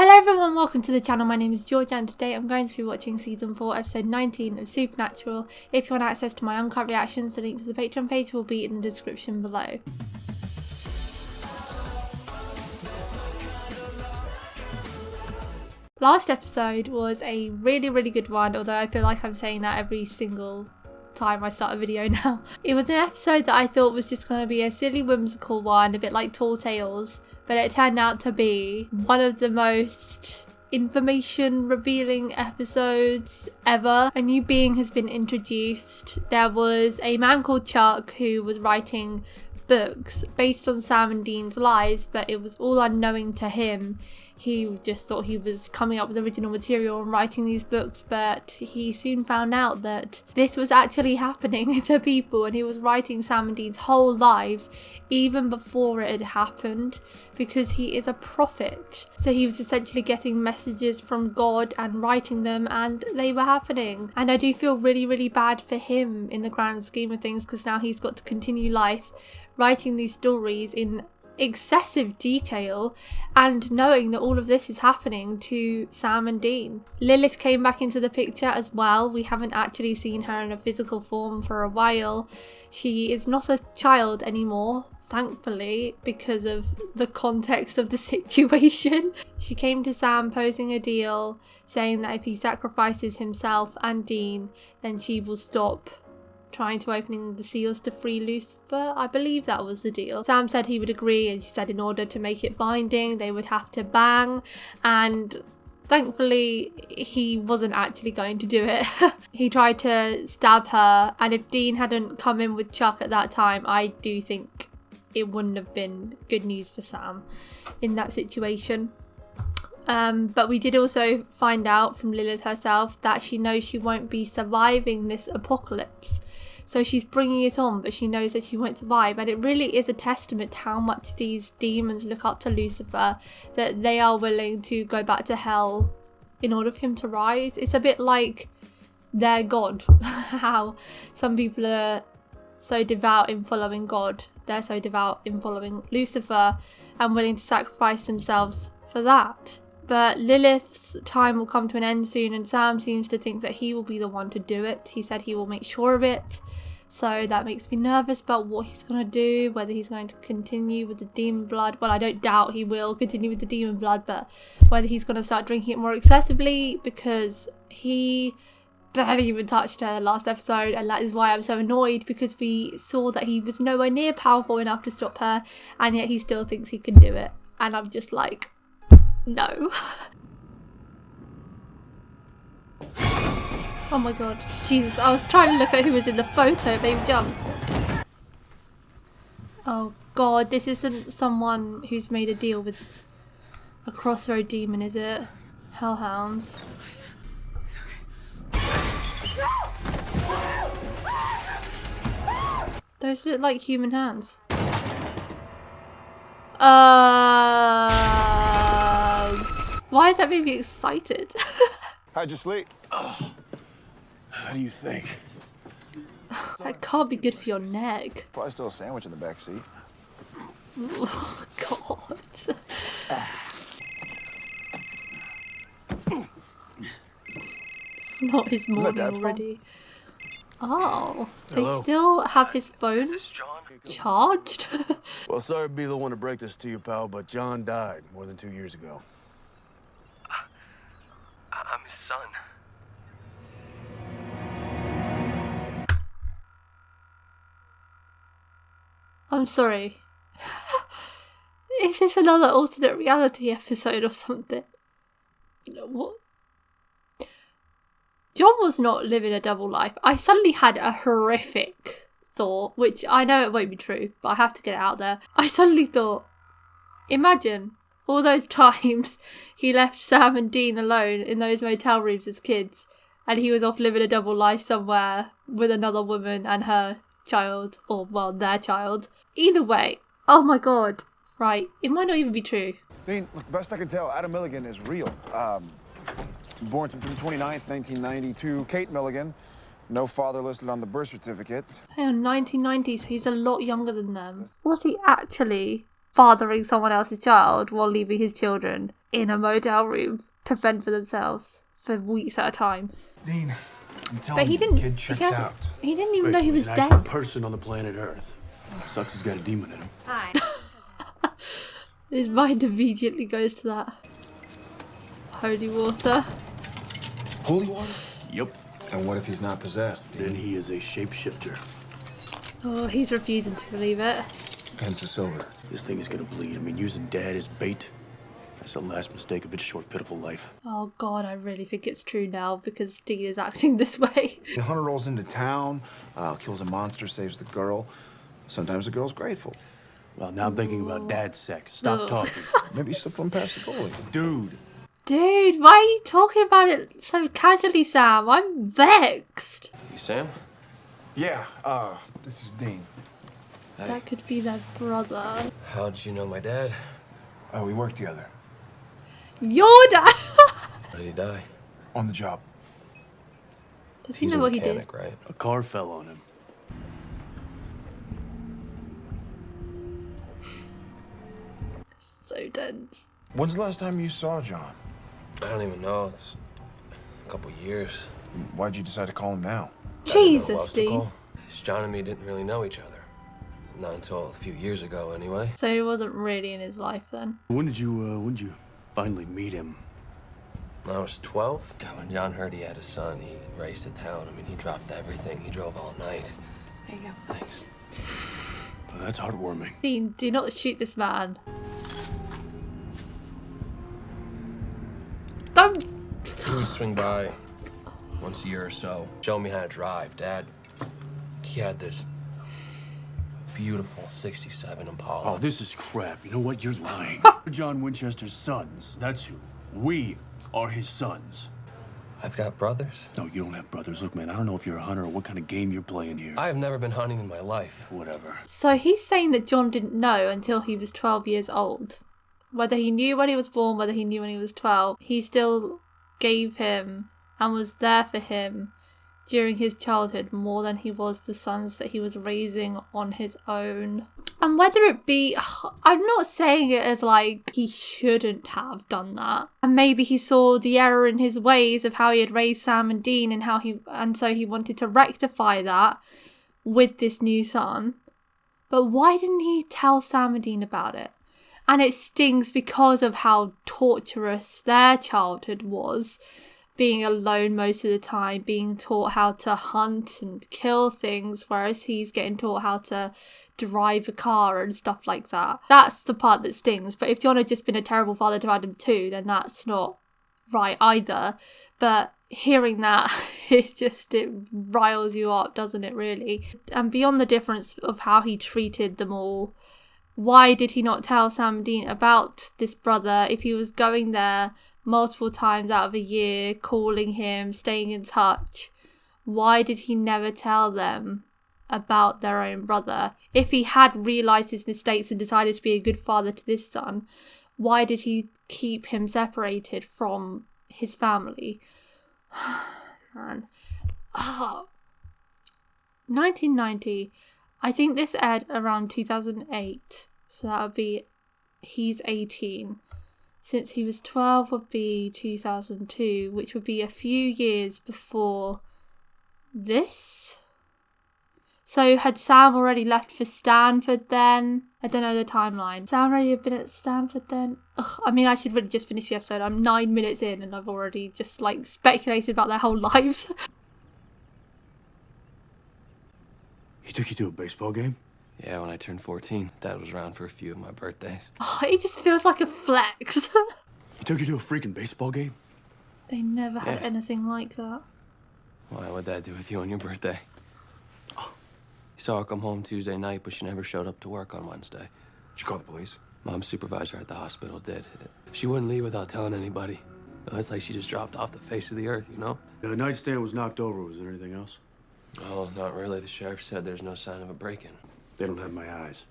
Hello everyone, welcome to the channel. My name is Georgia and today I'm going to be watching season 4 episode 19 of Supernatural. If you want access to my uncut reactions, the link to the Patreon page will be in the description below. Last episode was a really good one, although I feel like I'm saying that every single time I start a video now. It was an episode that I thought was just going to be a silly whimsical one, a bit like Tall Tales, but it turned out to be one of the most information revealing episodes ever. A new being has been introduced. There was a man called Chuck who was writing books based on Sam and Dean's lives, but it was all unknowing to him. He just thought he was coming up with original material and writing these books, but he soon found out that this was actually happening to people, and he was writing Sam and Dean's whole lives even before it had happened, because he is a prophet. So he was essentially getting messages from God and writing them, and they were happening. And I do feel really bad for him in the grand scheme of things, because now he's got to continue life writing these stories in excessive detail and knowing that all of this is happening to Sam and Dean. Lilith came back into the picture as well. We haven't actually seen her in a physical form for a while. She is not a child anymore, thankfully, because of the context of the situation. She came to Sam posing a deal, saying that if he sacrifices himself and Dean, then she will stop trying to opening the seals to free Lucifer. I believe that was the deal. Sam said he would agree, and she said in order to make it binding they would have to bang, and thankfully he wasn't actually going to do it. He tried to stab her, and if Dean hadn't come in with Chuck at that time, I do think it wouldn't have been good news for Sam in that situation. But we did also find out from Lilith herself that she knows she won't be surviving this apocalypse. So she's bringing it on, but she knows that she won't survive. And it really is a testament to how much these demons look up to Lucifer, that they are willing to go back to hell in order for him to rise. It's a bit like their God. How some people are so devout in following God. They're so devout in following Lucifer and willing to sacrifice themselves for that. But Lilith's time will come to an end soon, and Sam seems to think that he will be the one to do it. He said he will make sure of it. So that makes me nervous about what he's going to do, whether he's going to continue with the demon blood. Well, I don't doubt he will continue with the demon blood, but whether he's going to start drinking it more excessively, because he barely even touched her last episode, and that is why I'm so annoyed, because we saw that he was nowhere near powerful enough to stop her, and yet he still thinks he can do it. And I'm just like, no. Oh my god. Jesus, I was trying to look at who was in the photo, it made me jump. Oh god, this isn't someone who's made a deal with a crossroad demon, is it? Hellhounds. Those look like human hands. Why does that make me excited? How'd you sleep? How do you think? That can't be good for your neck. Probably still a sandwich in the back seat. Oh, God. It's not his morning already. Oh, they still have his phone charged? Well, sorry to be the one to break this to you, pal, but John died more than 2 years ago. I'm his son. I'm sorry. Is this another alternate reality episode or something? What? John was not living a double life. I suddenly had a horrific thought, which I know it won't be true, but I have to get it out there. I suddenly thought, imagine all those times he left Sam and Dean alone in those motel rooms as kids, and he was off living a double life somewhere with another woman and her child, or well, their child. Either way, oh my god, right, it might not even be true. Dean, look, best I can tell, Adam Milligan is real. Born September 29th, 1992. Kate Milligan. No father listed on the birth certificate. Hang on, 1990, so he's a lot younger than them. Was he actually fathering someone else's child while leaving his children in a motel room to fend for themselves for weeks at a time. Dean, I'm But telling he you, didn't. the kid checks out. He didn't even know he was an actual dead. person on the planet Earth. Sucks he's got a demon in him. Hi. His mind immediately goes to that. Holy water. Holy water? Yep. And what if he's not possessed? Then he is a shapeshifter. Oh, he's refusing to believe it. Hence the silver. This thing is gonna bleed. I mean, using Dad as bait. That's the last mistake of its short, pitiful life. Oh god, I really think it's true now because Dean is acting this way. The hunter rolls into town, kills a monster, saves the girl. Sometimes the girl's grateful. Well, now I'm thinking about Dad's sex. Stop Ugh. talking. Maybe he slipped one past the goalie. Dude. Dude, why are you talking about it so casually, Sam? I'm vexed. You Sam? Yeah, this is Dean. Hey. That could be their brother. How did you know my dad? Oh, we work together. Your dad! How did he die? On the job. Does he He's know a what he did? mechanic, right? A car fell on him. So dense. When's the last time you saw John? I don't even know. It's a couple years. Why'd you decide to call him now? I didn't know who Jesus, else to Dean. call. John and me didn't really know each other. Not until a few years ago, anyway. So he wasn't really in his life then. When did you finally meet him? When I was 12, God, when John heard he had a son, he raced to town. I mean, he dropped everything. He drove all night. There you go. Thanks. Well, that's heartwarming. Dean, do not shoot this man. Don't. He would swing by once a year or so, show me how to drive. Dad, he had this beautiful 67 Impala. Oh, this is crap. You know what? You're lying. John Winchester's sons. That's who. We are his sons. I've got brothers. No, you don't have brothers. Look, man, I don't know if you're a hunter or what kind of game you're playing here. I have never been hunting in my life. Whatever. So he's saying that John didn't know until he was 12 years old. Whether he knew when he was born, whether he knew when he was 12, he still gave him and was there for him during his childhood more than he was the sons that he was raising on his own. And whether it be, I'm not saying it as like he shouldn't have done that. And maybe he saw the error in his ways of how he had raised Sam and Dean and so he wanted to rectify that with this new son. But why didn't he tell Sam and Dean about it? And it stings because of how torturous their childhood was. Being alone most of the time, being taught how to hunt and kill things, whereas he's getting taught how to drive a car and stuff like that. That's the part that stings. But if John had just been a terrible father to Adam too, then that's not right either. But hearing that, it riles you up, doesn't it, really? And beyond the difference of how he treated them all, why did he not tell Sam and Dean about this brother if he was going there multiple times out of a year, calling him, staying in touch? Why did he never tell them about their own brother? If he had realised his mistakes and decided to be a good father to this son, why did he keep him separated from his family? Man. 1990. I think this aired around 2008. So that would be, he's 18. Since he was 12 would be 2002, which would be a few years before this. So had Sam already left for Stanford then? I don't know the timeline. Sam already had been at Stanford then? Ugh, I mean, I should really just finish the episode. I'm 9 minutes in and I've already just like speculated about their whole lives. He took you to a baseball game? Yeah, when I turned 14, Dad was around for a few of my birthdays. Oh, it just feels like a flex. He took you to a freaking baseball game? They never had Yeah. anything like that. Why would Dad do with you on your birthday? Oh, you saw her come home Tuesday night, but she never showed up to work on Wednesday. Did you call the police? Mom's supervisor at the hospital did. She wouldn't leave without telling anybody. It's like she just dropped off the face of the earth, you know? The nightstand was knocked over. Was there anything else? Oh, not really. The sheriff said there's no sign of a break-in. They don't have my eyes.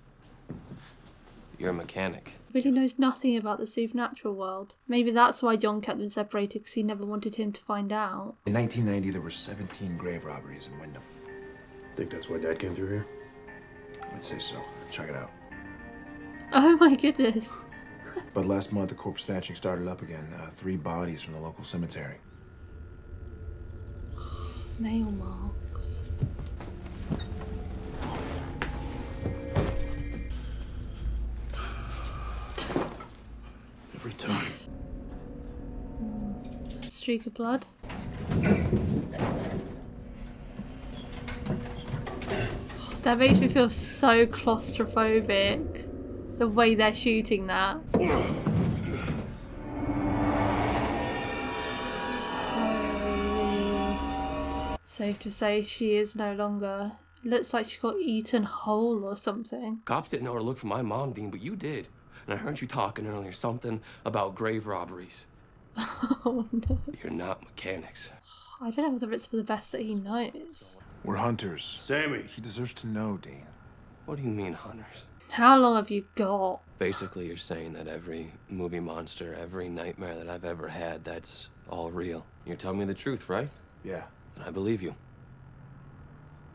You're a mechanic. Really knows nothing about the supernatural world. Maybe that's why John kept them separated, because he never wanted him to find out. In 1990, there were 17 grave robberies in Wyndham. Think that's why Dad came through here? I'd say so. Check it out. Oh my goodness. But last month, the corpse snatching started up again. 3 bodies from the local cemetery. Nail marks. Every time. It's a streak of blood. That makes me feel so claustrophobic. The way they're shooting that. Safe to say she is no longer. Looks like she got eaten whole or something. Cops didn't know where to look for my mom, Dean, but you did. And I heard you talking earlier, something about grave robberies. Oh no. You're not mechanics. I don't know whether it's for the best that he knows. We're hunters. Sammy. He deserves to know, Dean. What do you mean, hunters? How long have you got? Basically, you're saying that every movie monster, every nightmare that I've ever had, that's all real. You're telling me the truth, right? Yeah. And I believe you.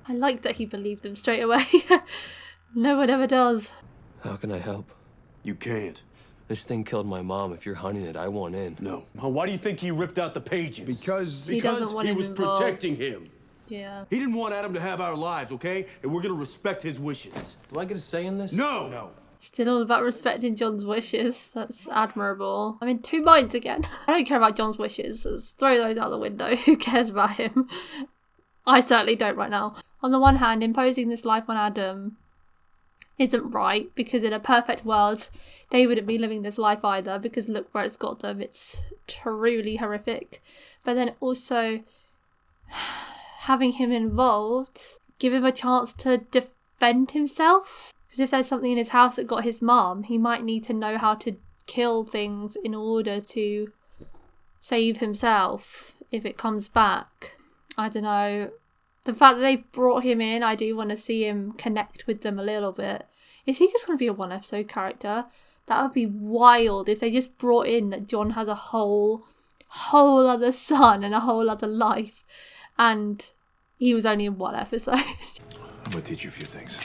I like that he believed them straight away. No one ever does. How can I help? You can't. This thing killed my mom. If you're hunting it, I want in. No. Why do you think he ripped out the pages? Because He doesn't want he him was involved. protecting him. Yeah. He didn't want Adam to have our lives, okay? And we're gonna respect his wishes. Do I get a say in this? No! No. Still all about respecting John's wishes. That's admirable. I'm in two minds again. I don't care about John's wishes. Let's throw those out the window. Who cares about him? I certainly don't right now. On the one hand, imposing this life on Adam isn't right, because in a perfect world, they wouldn't be living this life either, because look where it's got them. It's truly horrific. But then also, having him involved, give him a chance to defend himself. Because if there's something in his house that got his mum, he might need to know how to kill things in order to save himself if it comes back. I don't know. The fact that they brought him in, I do want to see him connect with them a little bit. Is he just going to be a one episode character? That would be wild if they just brought in that John has a whole other son and a whole other life, and he was only in one episode. I'm gonna teach you a few things.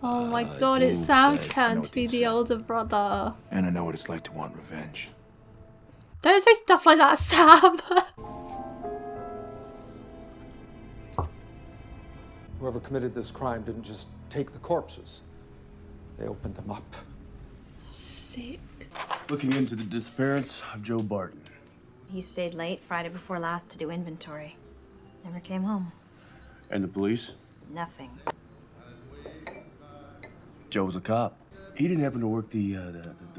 Oh my god, it's Sam's I know turn what to be Dean the said. older brother. And I know what it's like to want revenge. Don't say stuff like that, Sam. Whoever committed this crime didn't just take the corpses. They opened them up. Sick. Looking into the disappearance of Joe Barton. He stayed late Friday before last to do inventory. Never came home. And the police? Nothing. Joe was a cop. He didn't happen to work the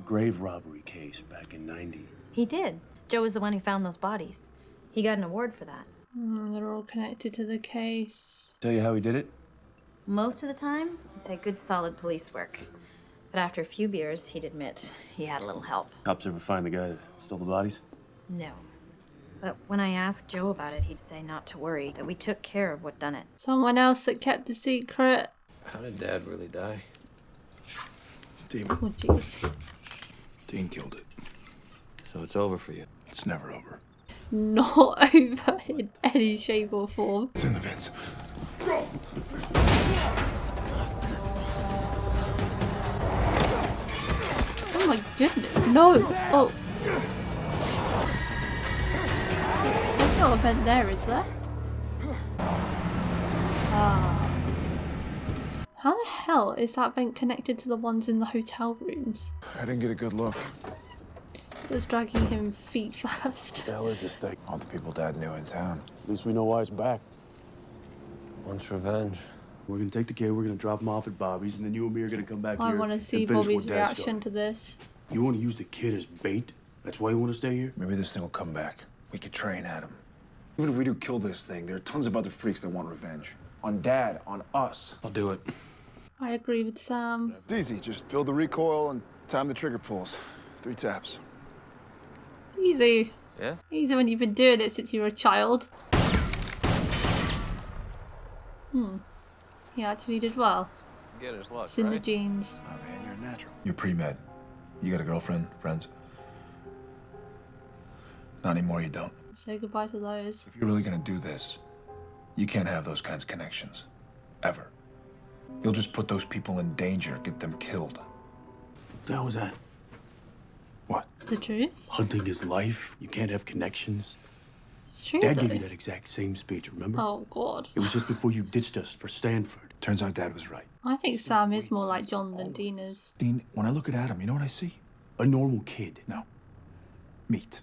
grave robbery case back in '90. He did. Joe was the one who found those bodies. He got an award for that. They're all connected to the case. Tell you how he did it? Most of the time, I'd say good solid police work. But after a few beers, he'd admit he had a little help. Cops ever find the guy that stole the bodies? No. But when I asked Joe about it, he'd say not to worry, that we took care of what done it. Someone else that kept the secret. How did Dad really die? Dean. Oh jeez. Dean killed it. So it's over for you. It's never over. Not over in any shape or form. It's in the vents. Oh my goodness, no! Oh. There's not a vent there, is there? Ah. How the hell is that vent connected to the ones in the hotel rooms? I didn't get a good look. It was dragging him feet first. What the hell is this thing? All the people Dad knew in town. At least we know why he's back. Wants revenge. We're gonna take the kid, we're gonna drop him off at Bobby's, and then you and me are gonna come back I here want to and see finish Bobby's what Dad reaction started. to this. You want to use the kid as bait? That's why you want to stay here? Maybe this thing will come back. We could train Adam. Even if we do kill this thing, there are tons of other freaks that want revenge. On Dad, on us. I'll do it. I agree with Sam. It's easy. Just fill the recoil and time the trigger pulls. 3 taps. Easy. Yeah? Easy when you've been doing it since you were a child. He actually did well. Beginner's luck, It's in the right? genes. Oh, man, you're a natural. You're pre-med. You got a girlfriend, friends? Not anymore, you don't. Say goodbye to those. If you're really gonna do this, you can't have those kinds of connections. Ever. You'll just put those people in danger, get them killed. What the hell was that? What? The truth? Hunting is life. You can't have connections. It's true. Dad though. gave you that exact same speech, remember? Oh God. It was just before you ditched us for Stanford. Turns out Dad was right. I think Sam is more like John than Dean is. Dean, when I look at Adam, you know what I see? A normal kid. No. Meat.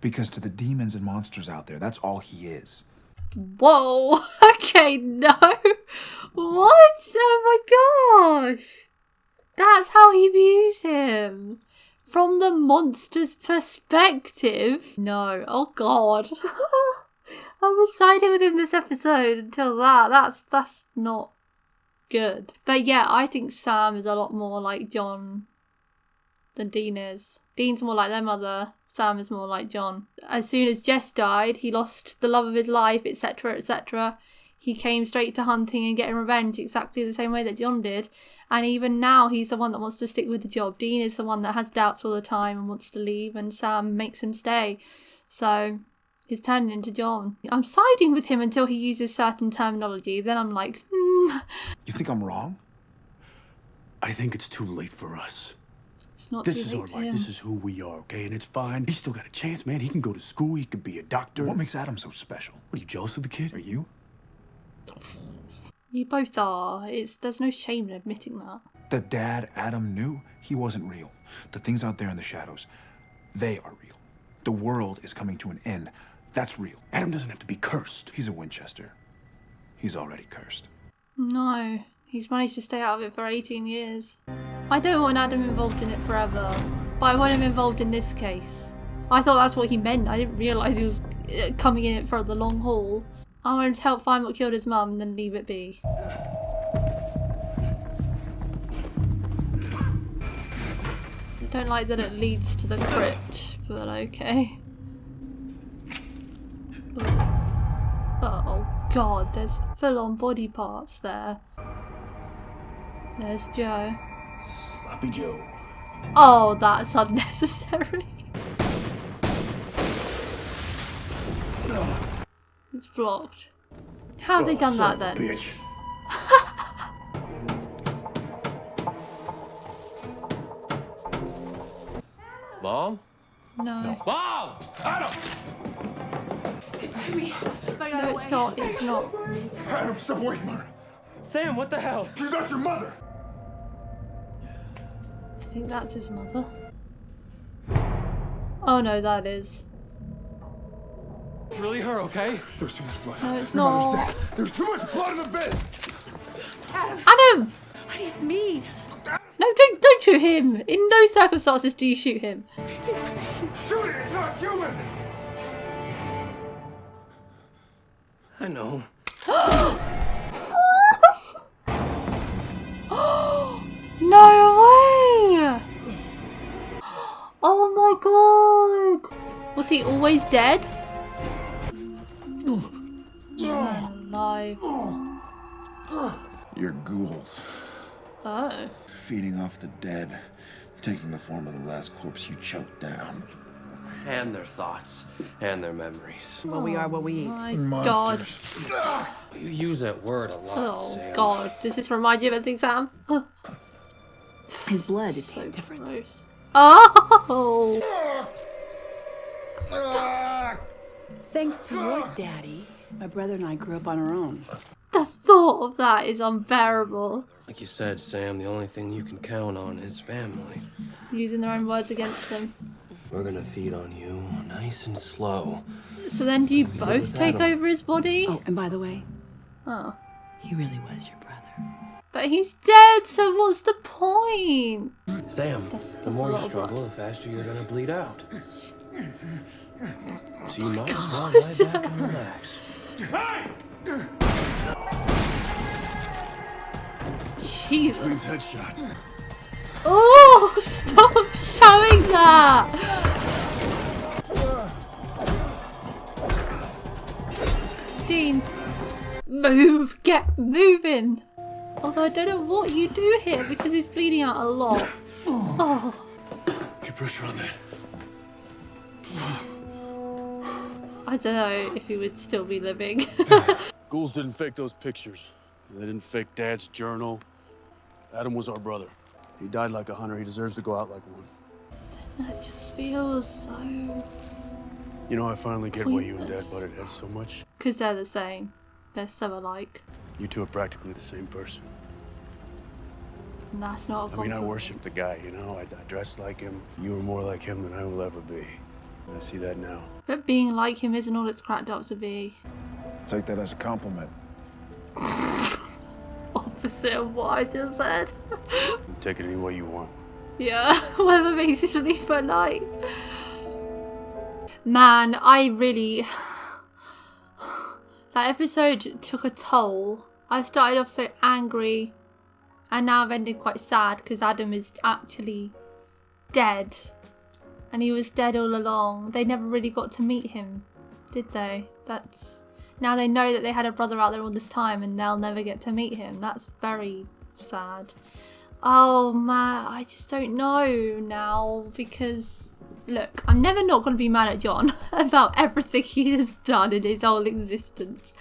Because to the demons and monsters out there, that's all he is. Whoa. Okay, no. What? Oh my gosh. That's how he views him. From the monster's perspective. No. Oh God. I was siding with him this episode until that. That's not good. But yeah, I think Sam is a lot more like John than Dean is. Dean's more like their mother. Sam is more like John. As soon as Jess died, he lost the love of his life, etc., etc. He came straight to hunting and getting revenge exactly the same way that John did. And even now, he's the one that wants to stick with the job. Dean is the one that has doubts all the time and wants to leave, and Sam makes him stay. So he's turning into John. I'm siding with him until he uses certain terminology. Then I'm like, You think I'm wrong? I think it's too late for us. It's not This too is late our for life. him. This is who we are, okay? And it's fine. He's still got a chance, man. He can go to school. He could be a doctor. What makes Adam so special? What, are you jealous of the kid? Are you? You both are. There's no shame in admitting that. The dad Adam knew, he wasn't real. The things out there in the shadows, they are real. The world is coming to an end. That's real. Adam doesn't have to be cursed. He's a Winchester. He's already cursed. No, he's managed to stay out of it for 18 years. I don't want Adam involved in it forever, but I want him involved in this case. I thought that's what he meant. I didn't realise he was coming in it for the long haul. I want him to help find what killed his mum and then leave it be. Don't like that it leads to the crypt, but okay. Oh God, there's full-on body parts there. There's Joe. Sloppy Joe. Oh, that's unnecessary. It's blocked. How have they done that then? Bitch. Mom? No. Mom! Adam! No, it's not. It's not. Adam, step away from her. Sam, what the hell? She's not your mother. I think that's his mother. Oh no, that is. It's really her, okay? There's too much blood. No, it's Your mother's not. dead. There's too much blood in the bed. Adam! Honey, it's me. No, don't shoot him. In no circumstances do you shoot him. Shoot it. It's not human. I know. No way! Oh my God! Was he always dead? Man alive. You're ghouls, Oh. feeding off the dead, taking the form of the last corpse you choked down. And their thoughts. And their memories. Well, we are what we eat. My God. You use that word a lot, Oh Sam. God. Does this remind you of anything, Sam? His blood, it So tastes different. gross. Oh! Thanks to your daddy, my brother and I grew up on our own. The thought of that is unbearable. Like you said, Sam, the only thing you can count on is family. Using their own words against them. We're gonna feed on you nice and slow. So then do you We did both with take Adam. over his body? Oh, and by the way, Oh. he really was your brother. But he's dead, so what's the point? Sam, That's the a more you lot of blood. struggle, the faster you're gonna bleed out. So you might as well lie back and relax. Jesus. Headshot. Oh, stop showing that! Dean, move, get moving. Although I don't know what you do here because he's bleeding out a lot. Oh, Keep pressure on that. I don't know if he would still be living. Ghouls didn't fake those pictures. They didn't fake Dad's journal. Adam was our brother. He died like a hunter. He deserves to go out like one. That just feels so... You know, I finally get why you and Dad pointless. butted heads so much. Because they're the same. They're so alike. You two are practically the same person. And that's not a I mean, I compliment. worship the guy, you know? I dressed like him. You were more like him than I will ever be. I see that now. But being like him isn't all it's cracked up to be. Take that as a compliment. Opposite of what I just said. You can take it any way you want. Yeah, whatever makes you sleep at night. Man, I really... That episode took a toll. I started off so angry, and now I've ended quite sad because Adam is actually dead. And he was dead all along. They never really got to meet him, did they? That's... Now they know that they had a brother out there all this time and they'll never get to meet him. That's very sad. Oh man, I just don't know now because... Look, I'm never not going to be mad at John about everything he has done in his whole existence.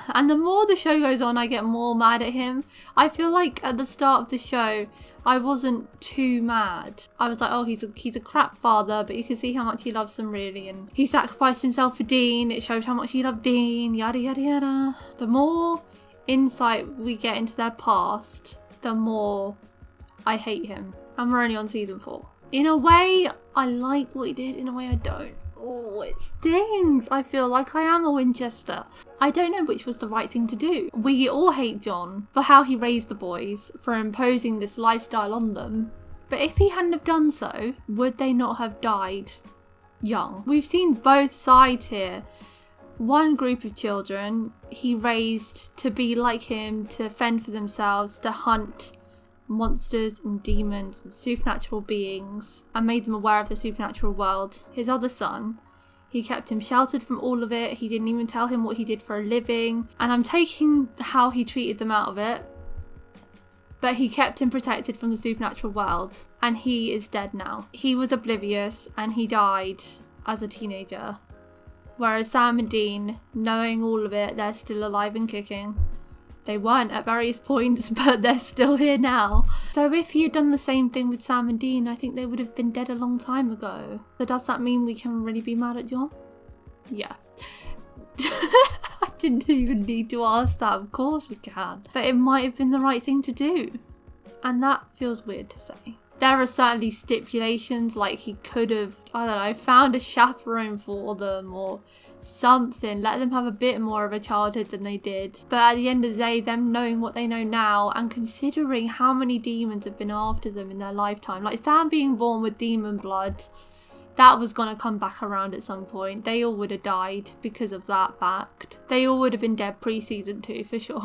And the more the show goes on, I get more mad at him. I feel like at the start of the show, I wasn't too mad. I was like, oh, he's a crap father, but you can see how much he loves them really. And he sacrificed himself for Dean. It showed how much he loved Dean, yada, yada, yada. The more insight we get into their past, the more I hate him. And we're only on season 4. In a way, I like what he did. In a way, I don't. Oh, it stings. I feel like I am a Winchester. I don't know which was the right thing to do. We all hate John for how he raised the boys, for imposing this lifestyle on them. But if he hadn't have done so, would they not have died young? We've seen both sides here. One group of children he raised to be like him, to fend for themselves, to hunt monsters and demons and supernatural beings, and made them aware of the supernatural world. His other son, he kept him sheltered from all of it. He didn't even tell him what he did for a living, and I'm taking how he treated them out of it, but he kept him protected from the supernatural world, and he is dead now. He was oblivious and he died as a teenager, whereas Sam and Dean, knowing all of it, they're still alive and kicking. They weren't at various points, but they're still here now. So if he had done the same thing with Sam and Dean, I think they would have been dead a long time ago. So does that mean we can really be mad at John? Yeah. I didn't even need to ask that. Of course we can. But it might have been the right thing to do. And that feels weird to say. There are certainly stipulations, like he could have, I don't know, found a chaperone for them or something, let them have a bit more of a childhood than they did. But at the end of the day, them knowing what they know now and considering how many demons have been after them in their lifetime, like Sam being born with demon blood, that was going to come back around at some point. They all would have died because of that fact. They all would have been dead pre-season 2 for sure.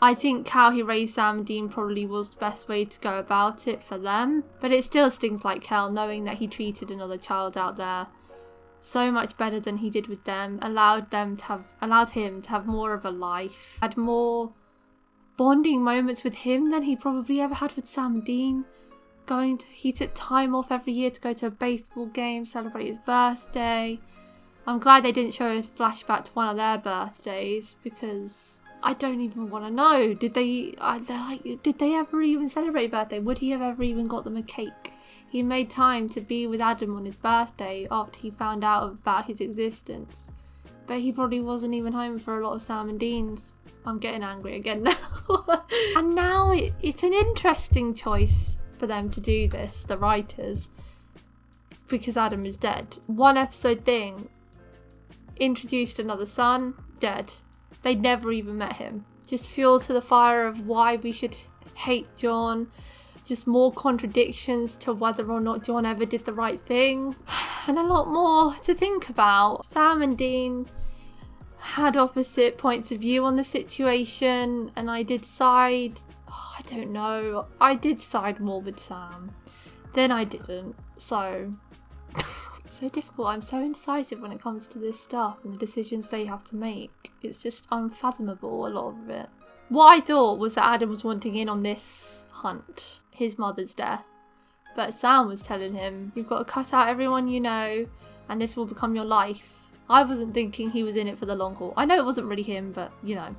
I think how he raised Sam and Dean probably was the best way to go about it for them. But it still stings like hell knowing that he treated another child out there so much better than he did with them, allowed him to have more of a life, had more bonding moments with him than he probably ever had with Sam and Dean. He took time off every year to go to a baseball game, celebrate his birthday. I'm glad they didn't show a flashback to one of their birthdays because I don't even want to know. Did they ever even celebrate a birthday? Would he have ever even got them a cake? He made time to be with Adam on his birthday after he found out about his existence. But he probably wasn't even home for a lot of Sam and Dean's. I'm getting angry again now. And now it's an interesting choice for them to do this, the writers, because Adam is dead. One episode thing, introduced another son, dead. They never even met him. Just fuel to the fire of why we should hate John. Just more contradictions to whether or not John ever did the right thing. And a lot more to think about. Sam and Dean had opposite points of view on the situation, and I did side... I don't know. I did side more with Sam. Then I didn't. So... so difficult. I'm so indecisive when it comes to this stuff and the decisions they have to make. It's just unfathomable, a lot of it. What I thought was that Adam was wanting in on this hunt, his mother's death. But Sam was telling him, you've got to cut out everyone you know and this will become your life. I wasn't thinking he was in it for the long haul. I know it wasn't really him, but you know.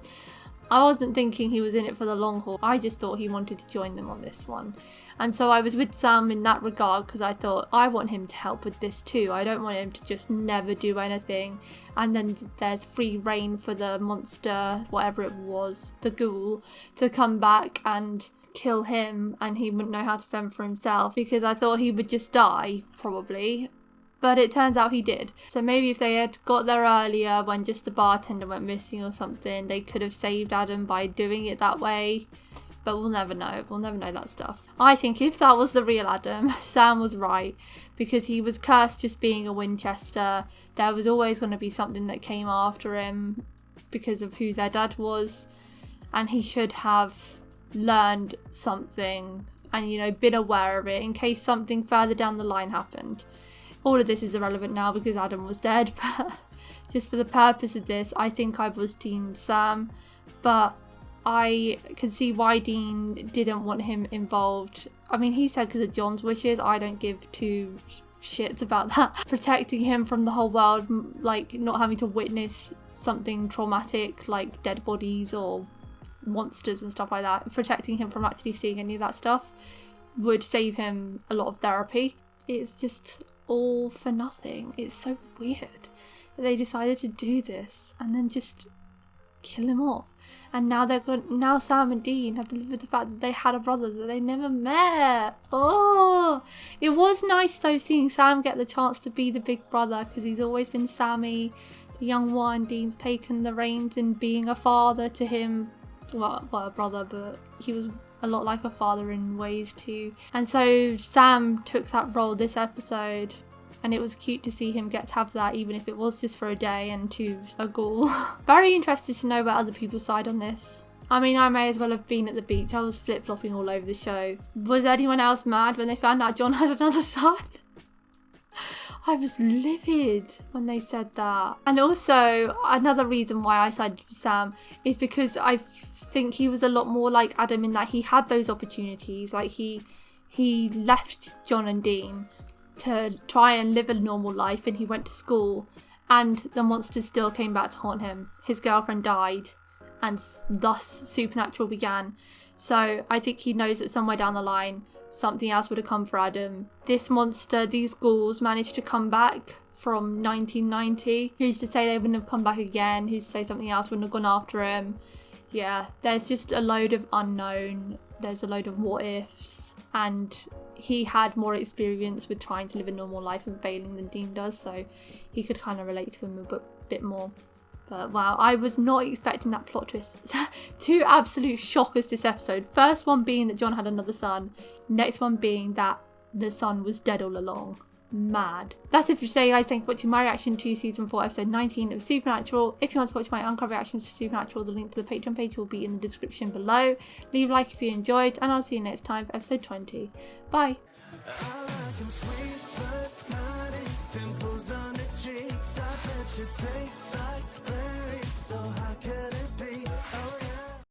I wasn't thinking he was in it for the long haul. I just thought he wanted to join them on this one. And so I was with Sam in that regard because I thought I want him to help with this too. I don't want him to just never do anything. And then there's free reign for the monster, whatever it was, the ghoul, to come back and kill him and he wouldn't know how to fend for himself, because I thought he would just die, probably. But it turns out he did. So maybe if they had got there earlier when just the bartender went missing or something, they could have saved Adam by doing it that way. But we'll never know. We'll never know that stuff. I think if that was the real Adam, Sam was right. Because he was cursed just being a Winchester. There was always going to be something that came after him because of who their dad was. And he should have learned something and, you know, been aware of it in case something further down the line happened. All of this is irrelevant now because Adam was dead, but just for the purpose of this, I think I was Team Sam, but I can see why Dean didn't want him involved. I mean, he said because of John's wishes. I don't give two shits about that. Protecting him from the whole world, like not having to witness something traumatic like dead bodies or monsters and stuff like that, protecting him from actually seeing any of that stuff would save him a lot of therapy. It's just all for nothing. It's so weird that they decided to do this and then just kill him off. And now now Sam and Dean have to live with the fact that they had a brother that they never met. Oh, it was nice though seeing Sam get the chance to be the big brother, because he's always been Sammy, the young one. Dean's taken the reins in being a father to him. Well, a brother, but he was a lot like a father in ways too. And so Sam took that role this episode, and it was cute to see him get to have that, even if it was just for a day and to a ghoul. Very interested to know about other people's side on this. I mean, I may as well have been at the beach. I was flip-flopping all over the show. Was anyone else mad when they found out John had another son? I was livid when they said that. And also, another reason why I sided with Sam is because I think he was a lot more like Adam in that he had those opportunities. Like he left John and Dean to try and live a normal life, and he went to school, and the monsters still came back to haunt him. His girlfriend died, and thus Supernatural began. So I think he knows that somewhere down the line something else would have come for Adam. This monster, these ghouls, managed to come back from 1990. Who's to say they wouldn't have come back again? Who's to say something else wouldn't have gone after him? Yeah, there's just a load of unknown. There's a load of what ifs, and he had more experience with trying to live a normal life and failing than Dean does, so he could kind of relate to him a bit more. But wow, I was not expecting that plot twist. Two absolute shockers this episode. First one being that John had another son. Next one being that the son was dead all along. Mad. That's it for today, guys. Thanks for watching my reaction to season 4 episode 19 of Supernatural. If you want to watch my uncut reactions to Supernatural, the link to the Patreon page will be in the description below. Leave a like if you enjoyed, and I'll see you next time for episode 20. Bye. Pimples on the cheeks, I bet you taste like